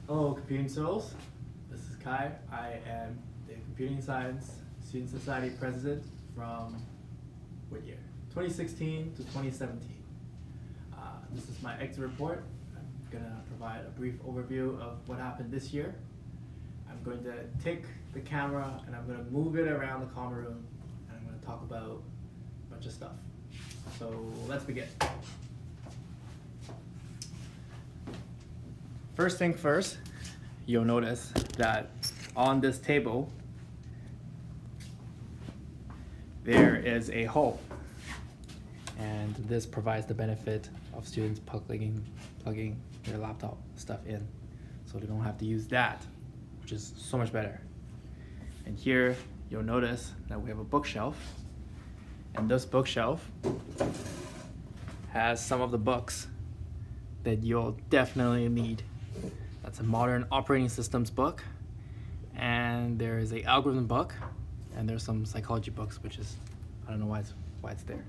Hello, Computing Souls. This is Kai. I am the Computing Science Student Society President from what year? 2016 to 2017. This is my exit report. I'm going to provide a brief overview of what happened this year. I'm going to take the camera and I'm going to move it around the common room and I'm going to talk about a bunch of stuff. So let's begin. First thing first, you'll notice that on this table, there is a hole. And this provides the benefit of students plugging their laptop stuff in. So they don't have to use that, which is so much better. And here, you'll notice that we have a bookshelf. And this bookshelf has some of the books that you'll definitely need. That's a modern operating systems book, and there is a algorithm book, and there's some psychology books, which is, I don't know why it's there.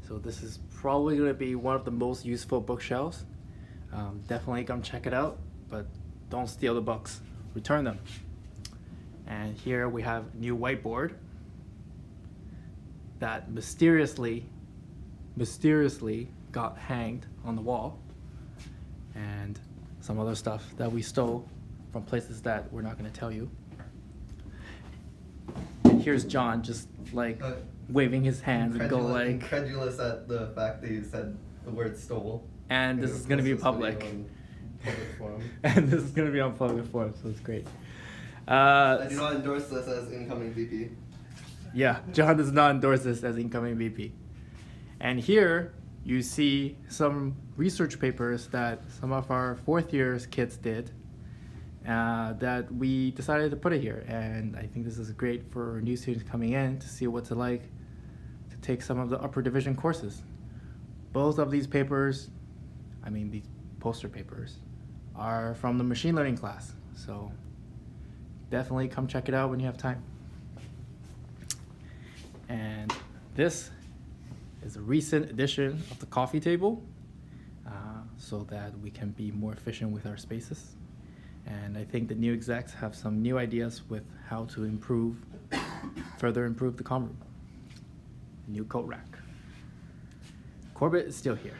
So this is probably going to be one of the most useful bookshelves. Definitely come check it out, but don't steal the books, return them. And here we have a new whiteboard that mysteriously got hanged on the wall, and some other stuff that we stole from places that we're not going to tell you. And here's John just like waving his hands and go like incredulous at the fact that you said the word stole. And this is going to be public. Public forum. And this is going to be on public forum, so it's great. I do not endorse this as incoming VP. Yeah, John does not endorse this as incoming VP. And here you see some research papers that some of our fourth years kids did that we decided to put it here. And I think this is great for new students coming in to see what's it like to take some of the upper division courses. Both of these papers, I mean these poster papers, are from the machine learning class. So definitely come check it out when you have time. And this is a recent addition of the coffee table so that we can be more efficient with our spaces. And I think the new execs have some new ideas with how to further improve the comm room. New coat rack. Corbett is still here.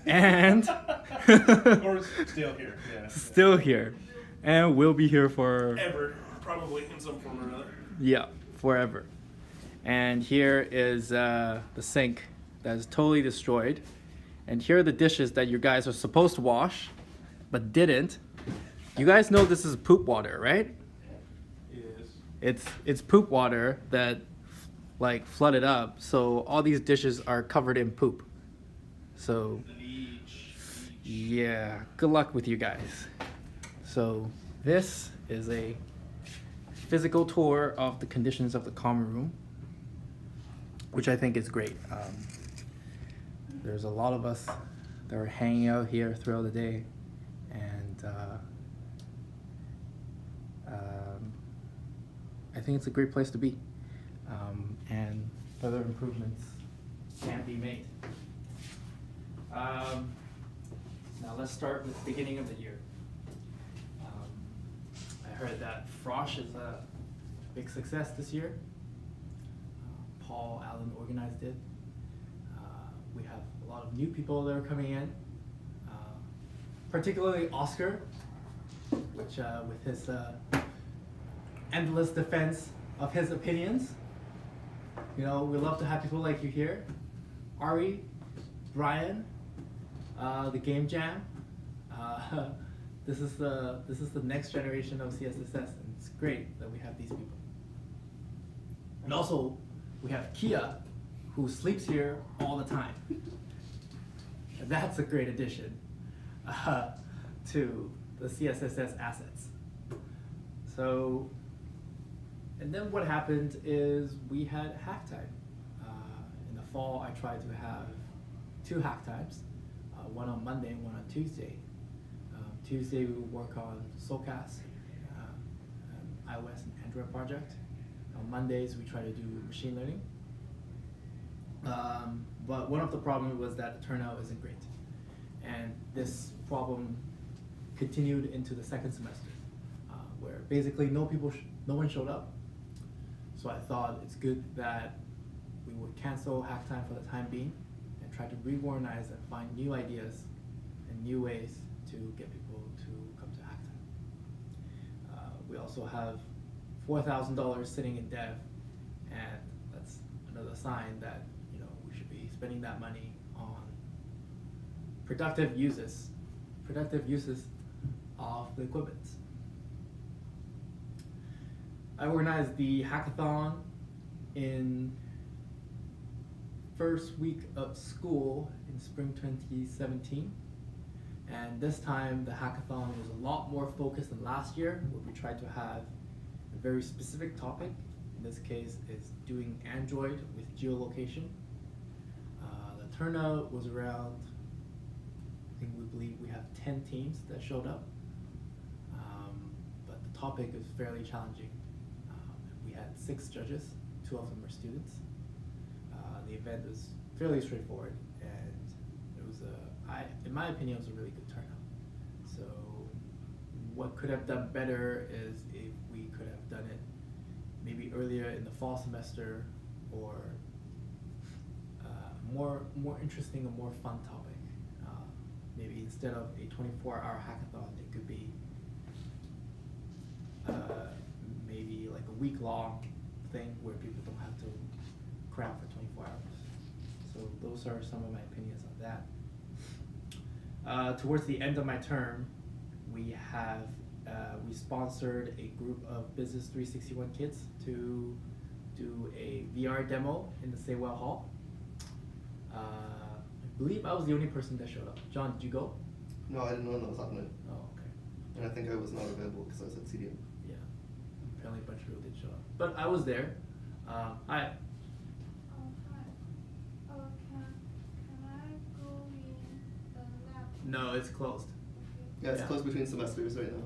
And Or still here, yeah. still here. And will be here for Ever, probably in some form or another. yeah, forever. And here is the sink that is totally destroyed. And here are the dishes that you guys are supposed to wash, but didn't. You guys know this is poop water, right? Yes. It's poop water that like flooded up, so all these dishes are covered in poop. So yeah, good luck with you guys. So this is a physical tour of the conditions of the common room, which I think is great. There's a lot of us that are hanging out here throughout the day, and I think it's a great place to be, and further improvements can be made. Now let's start with the beginning of the year. I heard that Frosh is a big success this year. Paul Allen organized it. We have a lot of new people that are coming in, particularly Oscar, which with his endless defense of his opinions. You know, we love to have people like you here. Ari, Brian, the Game Jam. This is the next generation of CSSS, and it's great that we have these people. And also, we have Kia, who sleeps here all the time. And that's a great addition to the CSSS assets. So, and then what happened is we had hack time. In the fall, I tried to have 2 hack times, one on Monday and one on Tuesday. Tuesday we would work on SOCAS, an iOS and Android project. On Mondays we try to do machine learning. But one of the problems was that the turnout isn't great. And this problem continued into the second semester, where basically no one showed up. So I thought it's good that we would cancel hack time for the time being and try to reorganize and find new ideas and new ways to get people to come to hack time. We also have $4,000 sitting in dev, and that's another sign that we should be spending that money on productive uses of the equipment. I organized the hackathon in first week of school in spring 2017, and this time the hackathon was a lot more focused than last year, where we tried to have a very specific topic. In this case, is doing Android with geolocation. The turnout was around, I think we believe we have 10 teams that showed up, but the topic is fairly challenging. We had 6 judges, 2 of them are students. The event was fairly straightforward, and it was in my opinion, it was a really good turnout. So what could have done better is if we could have done it maybe earlier in the fall semester, or more interesting and more fun topic. Maybe instead of a 24-hour hackathon, it could be maybe like a week-long thing where people don't have to cram for 24 hours. So those are some of my opinions on that. Towards the end of my term, we sponsored a group of Business 361 kids to do a VR demo in the Saywell Hall. I believe I was the only person that showed up. John, did you go? No, I didn't know that was happening. Oh, okay. And I think I was not available because I was at CDM. Yeah, apparently a bunch of people did show up. But I was there. Hi. Oh, hi. Oh, can I go in the lab? No, it's closed. Yeah, it's Yeah. closed between semesters right now.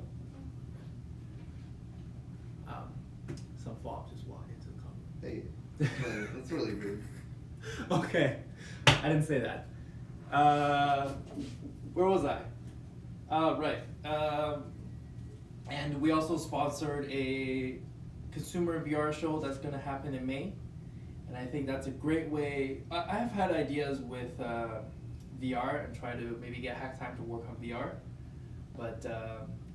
Some fob just walked into the conference. Hey, man, that's really rude. Okay, I didn't say that. Where was I? Right. And we also sponsored a consumer VR show that's going to happen in May. And I think that's a great way. I've had ideas with VR and try to maybe get hack time to work on VR. But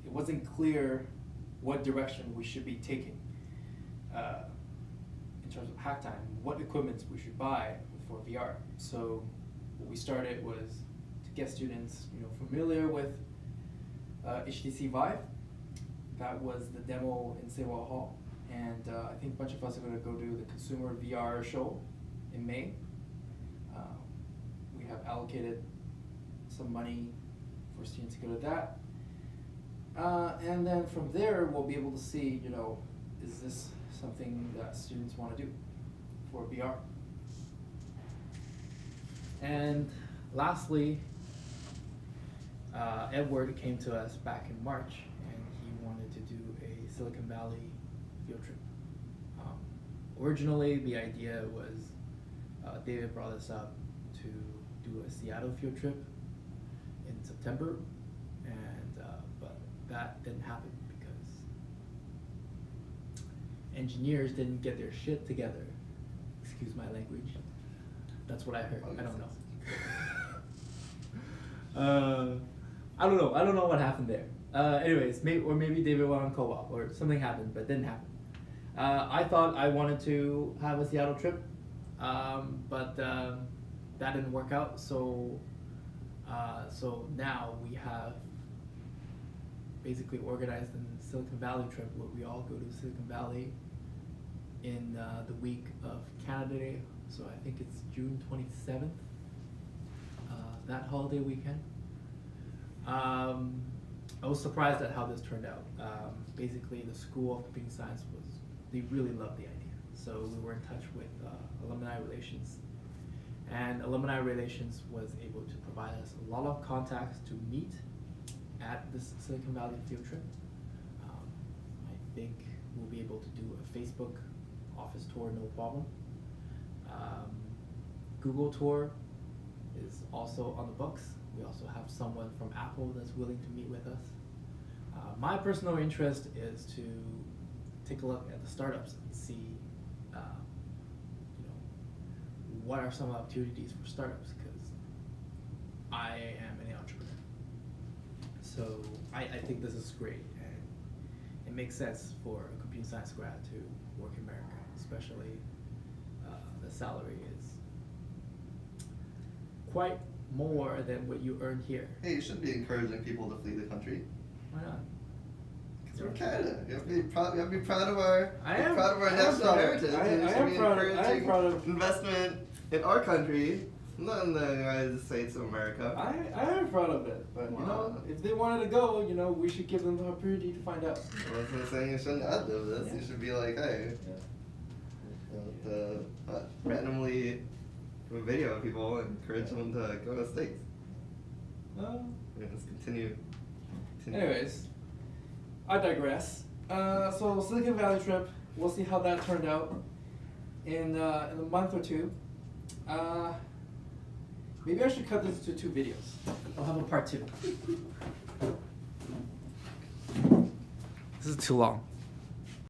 it wasn't clear what direction we should be taking in terms of hack time, what equipment we should buy for VR. So what we started was to get students, familiar with HTC Vive. That was the demo in Saywell Hall, and I think a bunch of us are going to go do the consumer VR show in May. We have allocated some money for students to go to that, and then from there we'll be able to see, is this something that students want to do for VR. And lastly, Edward came to us back in March, and he wanted to do a Silicon Valley field trip. Originally, the idea was David brought us up to do a Seattle field trip in September, and but that didn't happen because engineers didn't get their shit together. Excuse my language. That's what I heard. I don't know. I don't know what happened there. Anyways, maybe David went on co-op or something happened, but didn't happen. I thought I wanted to have a Seattle trip, but that didn't work out. So now we have basically organized a Silicon Valley trip where we all go to Silicon Valley in the week of Canada Day. So I think it's June 27th, that holiday weekend. I was surprised at how this turned out. Basically, the School of Computing Science they really loved the idea. So we were in touch with Alumni Relations, and Alumni Relations was able to provide us a lot of contacts to meet at this Silicon Valley field trip. I think we'll be able to do a Facebook office tour, no problem. Google tour is also on the books. We also have someone from Apple that's willing to meet with us. My personal interest is to take a look at the startups and see, what are some opportunities for startups, because I am an entrepreneur. So I think this is great, and it makes sense for a computer science grad to work in America, especially the salary is quite more than what you earn here. Hey, you should be encouraging people to flee the country. Why not? Because we're Canada. You have to be proud. You have to be proud of our. I am- proud of our I am national proud of- heritage. I You should am be proud of- I am encouraging proud of- investment in our country, not in the United States of America. I am proud of it, but you know, Wow. if they wanted to go, you know, we should give them the opportunity to find out. I wasn't saying you shouldn't ad-lib this. You should be like, hey, randomly do a video of people and encourage them to go to the States. Yeah, let's continue. Anyways, I digress. So Silicon Valley trip, we'll see how that turned out in a month or two. Maybe I should cut this into 2 videos. I'll have a part 2. This is too long.